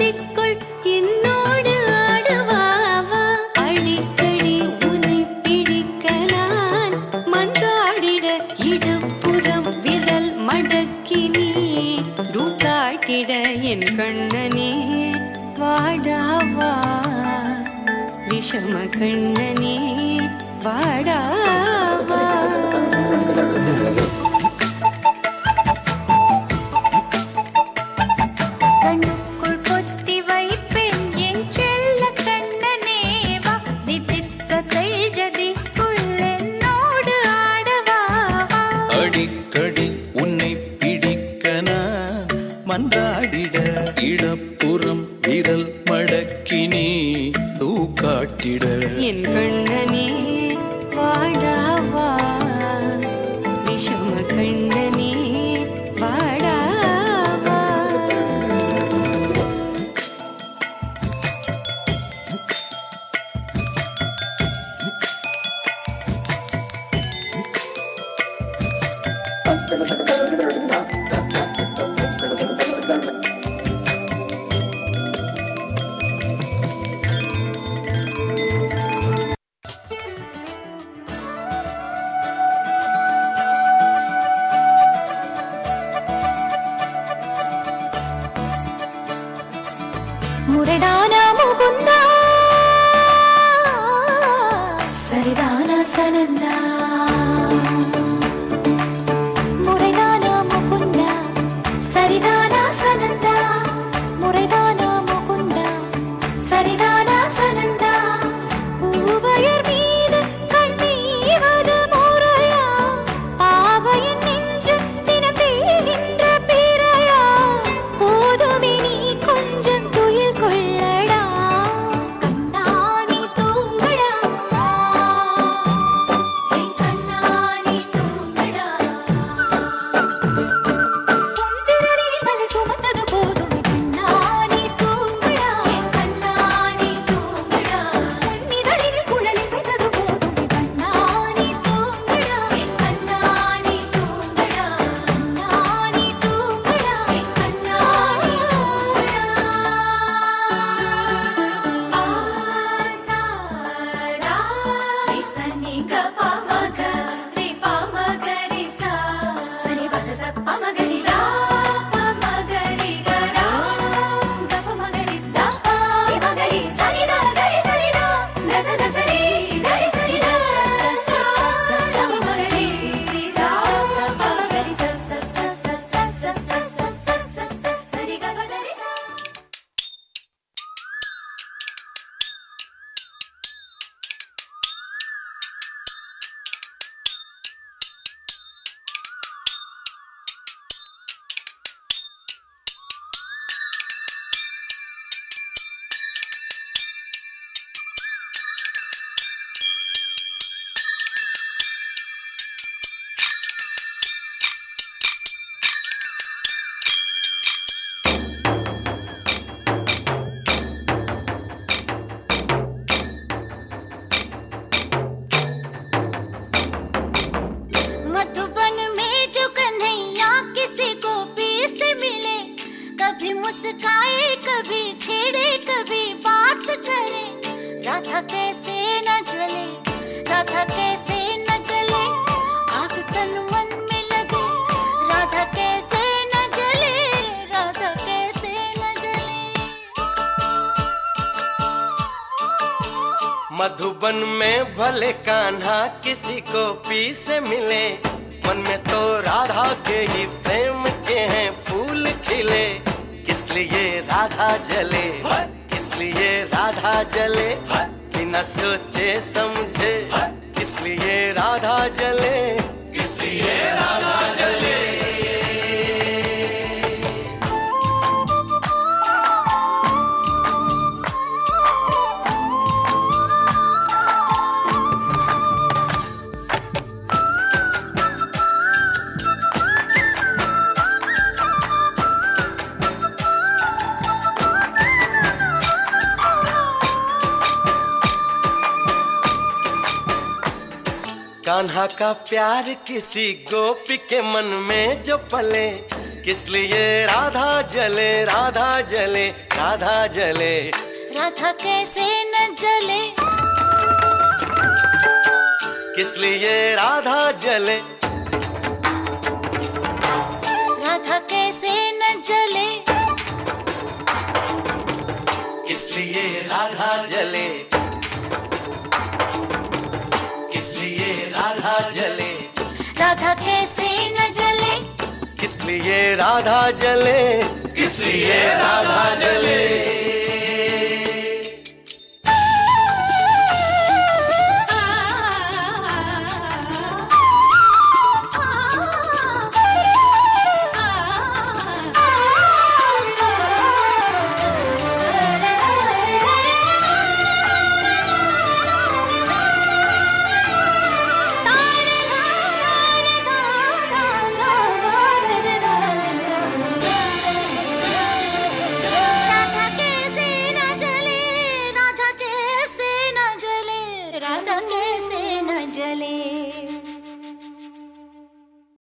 மனதிற்குள் என்னோடு ஆடுவாவா அடிக்கடி உன்னை பிடிக்க நான் மன்றாடிட இடப்புறம் விரல் மடக்கி நீ காட்டிட என் கண்ணனே வாடாவா விஷம கண்ணனே வாடாவா கண்ணுக்குள் பொத்தி வைப்பேன் என் செல்ல கண்ணனே வா தித்தித்த தைஜதிக்குள் என்னோடு ஆடவா அடிக்கடி உன்னை பிடிக்க நான் மன்றாடிட இடப்புறம் விரல் மடக்கி நீ காட்டிட என் கண்ணனே வாடாவா விஷம கண்ணனே வாடாவா முரடானா முகுந்தா சரிதானா சனந்தா முரடானா முகுந்தா சரிதானா சனந்தா முரடானா முகுந்தா சரிதானா சனந்தா பூவையர் மீது கண்ணீவது முறையா பாவையின் நெஞ்சு தினம் தேகின்ற பிறையா போதுமே நீ கொஞ்சம் கொள்ளடா கண்ணானி தூங்கடா என் கண்ணானி தூங்கடா பொந்திரலி மலை சுமந்தது போதுமே கண்ணானி தூங்கடா என் கண்ணானி தூங்கடா பொன்னிதழில் குழலி செய்தது போதுமே கண்ணானி தூங்கடா என் கண்ணானி தூங்கடா கண்ணானி தூங்கடா என் கண்ணானி मधुबन में जो कन्हैया किसी गोपी से मिले कभी मुस्काए कभी छेड़े कभी बात करे राधा कैसे न जले राधा कैसे न जले आग तन मन में लगे राधा कैसे न जले राधा कैसे न जले मधुबन में भले कान्हा किसी को पी से मिले मन में तो राधा के ही प्रेम के हैं फूल खिले किस लिए राधा जले किस लिए राधा जले बिना सोचे समझे किस लिए राधा जले किस लिए राधा जले कान्हा का प्यार किसी गोपी के मन में जो पले किस लिए राधा जले राधा जले। राधा कैसे न जले, किस लिए राधा जले, राधा कैसे न जले, किस लिए राधा जले, किस लिए राधा जले, राधा कैसे न जले, किस लिए राधा जले, किस लिए राधा